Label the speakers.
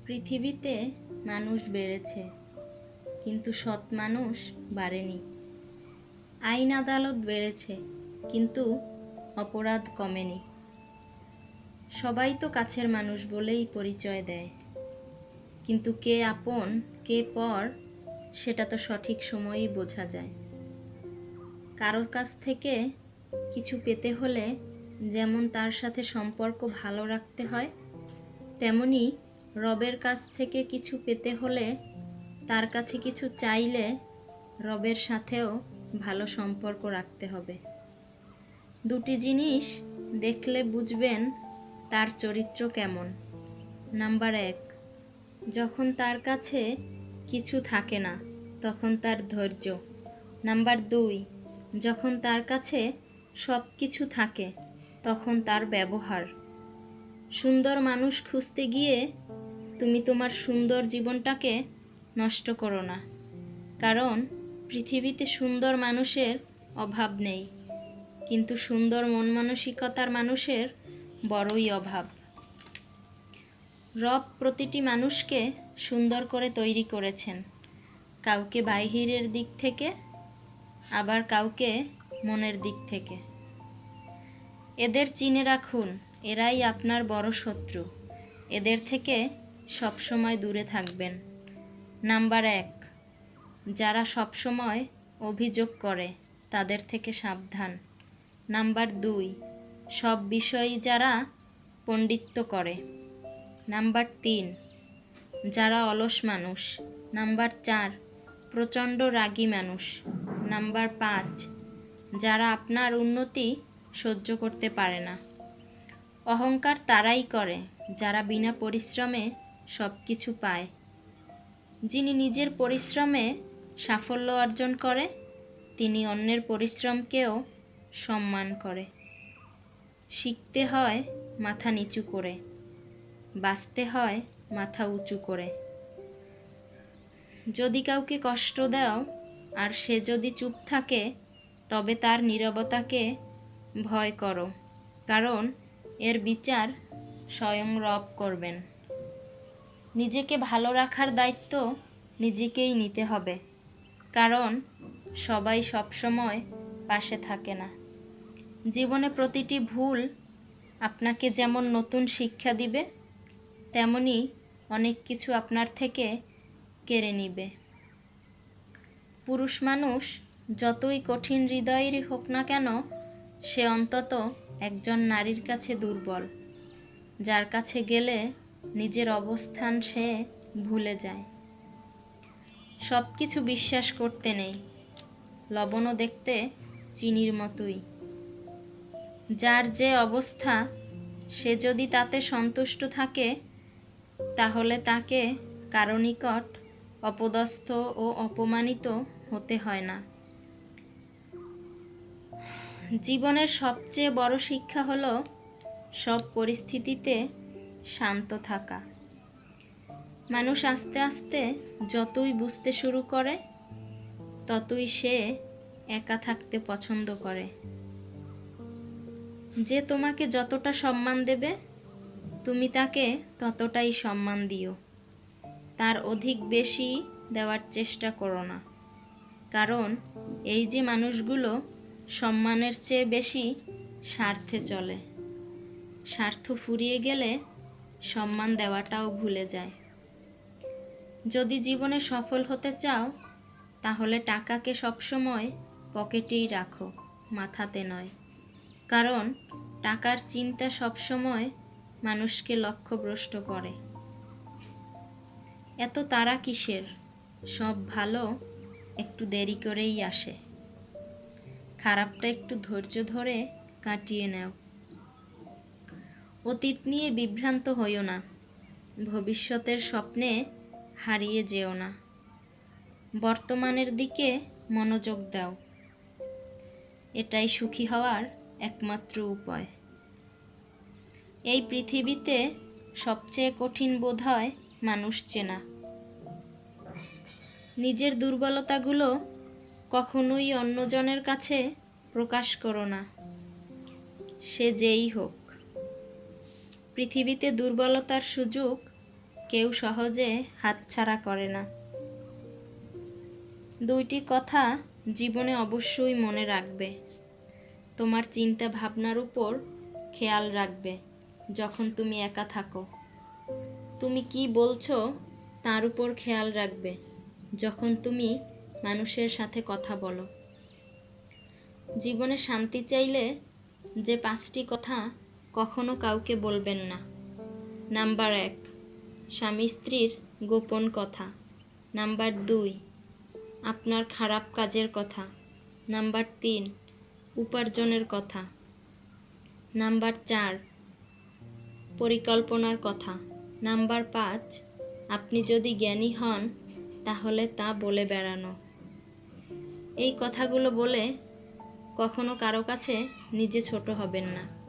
Speaker 1: পৃথিবীতে মানুষ বেড়েছে, কিন্তু সৎ মানুষ বাড়েনি। আইন আদালত বেড়েছে, কিন্তু অপরাধ কমেনি। সবাই তো কাছের মানুষ বলেই পরিচয় দেয়, কিন্তু কে আপন কে পর সেটা তো সঠিক সময়েই বোঝা যায়। কারোর কাছ থেকে কিছু পেতে হলে যেমন তার সাথে সম্পর্ক ভালো রাখতে হয়, তেমনি রবের কাছ থেকে কিছু পেতে হলে তার কাছে কিছু চাইলে রবের সাথেও ভালো সম্পর্ক রাখতে হবে। দুটি জিনিস দেখলে বুঝবেন তার চরিত্র কেমন। নাম্বার 1, যখন তার কাছে কিছু থাকে না তখন তার ধৈর্য। নাম্বার 2, যখন তার কাছে সব কিছু থাকে তখন তার ব্যবহার। সুন্দর মানুষ খুঁজতে গিয়ে তুমি তোমার সুন্দর জীবনটাকে নষ্ট করো না, কারণ পৃথিবীতে সুন্দর মানুষের অভাব নেই, কিন্তু সুন্দর মন মানসিকতার মানুষের বড়ই অভাব। রব প্রতিটি মানুষকে সুন্দর করে তৈরি করেছেন, কাউকে বাহিরের দিক থেকে, আবার কাউকে মনের দিক থেকে। এদের চিনে রাখুন, এরাই আপনার বড় শত্রু। এদের থেকে সবসময় দূরে থাকবেন। নাম্বার 1, যারা সবসময় অভিযোগ করে তাদের থেকে সাবধান। নাম্বার 2, সব বিষয়ই যারা পণ্ডিত্য করে। নাম্বার 3, যারা অলস মানুষ। নাম্বার 4, প্রচণ্ড রাগী মানুষ। নাম্বার 5, যারা আপনার উন্নতি সহ্য করতে পারে না। অহংকার তারাই করে যারা বিনা পরিশ্রমে সব কিছু পায়। যিনি নিজের পরিশ্রমে সাফল্য অর্জন করে তিনি অন্যের পরিশ্রমকেও সম্মান করে। শিখতে হয় মাথা নিচু করে, বাঁচতে হয় মাথা উঁচু করে। যদি কাউকে কষ্ট দাও আর সে যদি চুপ থাকে, তবে তার নীরবতাকে ভয় করো, কারণ এর বিচার স্বয়ং রব করবেন। নিজেকে ভালো রাখার দায়িত্ব নিজেকেই নিতে হবে, কারণ সবাই সবসময় পাশে থাকে না। জীবনে প্রতিটি ভুল আপনাকে যেমন নতুন শিক্ষা দিবে, তেমনি অনেক কিছু আপনার থেকে কেড়ে নিবে। পুরুষ মানুষ যতই কঠিন হৃদয়েরই হোক না কেন, সে অন্তত একজন নারীর কাছে দুর্বল, যার কাছে গেলে নিজের অবস্থান সে ভুলে যায়। সব কিছু বিশ্বাস করতে নেই, লবণও দেখতে চিনির মতোই। যার যে অবস্থা সে যদি তাতে সন্তুষ্ট থাকে, তাহলে তাকে কারো নিকট অপদস্থ ও অপমানিত হতে হয় না। জীবনের সবচেয়ে বড় শিক্ষা হলো সব পরিস্থিতিতে শান্ত থাকা। মানুষ আস্তে আস্তে যতই বুঝতে শুরু করে, ততই সে একা থাকতে পছন্দ করে। যে তোমাকে যতটা সম্মান দেবে, তুমি তাকে ততটাই সম্মান দিও। তার অধিক বেশি দেওয়ার চেষ্টা করো না, কারণ এই যে মানুষগুলো সম্মানের চেয়ে বেশি স্বার্থে চলে। স্বার্থ ফুরিয়ে গেলে সম্মান দেওয়াটাও ভুলে যায়। যদি জীবনে সফল হতে চাও, তাহলে টাকাকে সবসময় পকেটেই রাখো, মাথাতে নয়, কারণ টাকার চিন্তা সবসময় মানুষকে লক্ষ্যভ্রষ্ট করে। এত তাড়া কিসের? সব ভালো একটু দেরি করেই আসে। খারাপটা একটু ধৈর্য ধরে কাটিয়ে নাও। অতীত নিয়ে বিভ্রান্ত হইও না, ভবিষ্যতের স্বপ্নে হারিয়ে যেও না। বর্তমানের দিকে মনোযোগ দাও, এটাই সুখী হওয়ার একমাত্র উপায়। এই পৃথিবীতে সবচেয়ে কঠিন বোধ হয় মানুষ চেনা। নিজের দুর্বলতাগুলো কখনোই অন্যজনের কাছে প্রকাশ করো না, সে যেই হোক। পৃথিবীতে দুর্বলতার সুযোগ কেউ সহজে হাতছাড়া করে না। দুইটি কথা জীবনে অবশ্যই মনে রাখবে। তোমার চিন্তা ভাবনার উপর খেয়াল রাখবে যখন তুমি একা থাকো। তুমি কি বলছো তার উপর খেয়াল রাখবে যখন তুমি মানুষের সাথে কথা বলো। জীবনে শান্তি চাইলে যে 5টি কথা কখনো কাউকে বলবেন না। নাম্বার 1, স্বামী স্ত্রীর গোপন কথা। নাম্বার 2, আপনার খারাপ কাজের কথা। নাম্বার 3, উপার্জনের কথা। নাম্বার 4, পরিকল্পনার কথা। নাম্বার 5, আপনি যদি জ্ঞানী হন তাহলে তা বলে বেড়ানো। এই কথাগুলো বলে কখনো কারো কাছে নিজে ছোট হবেন না।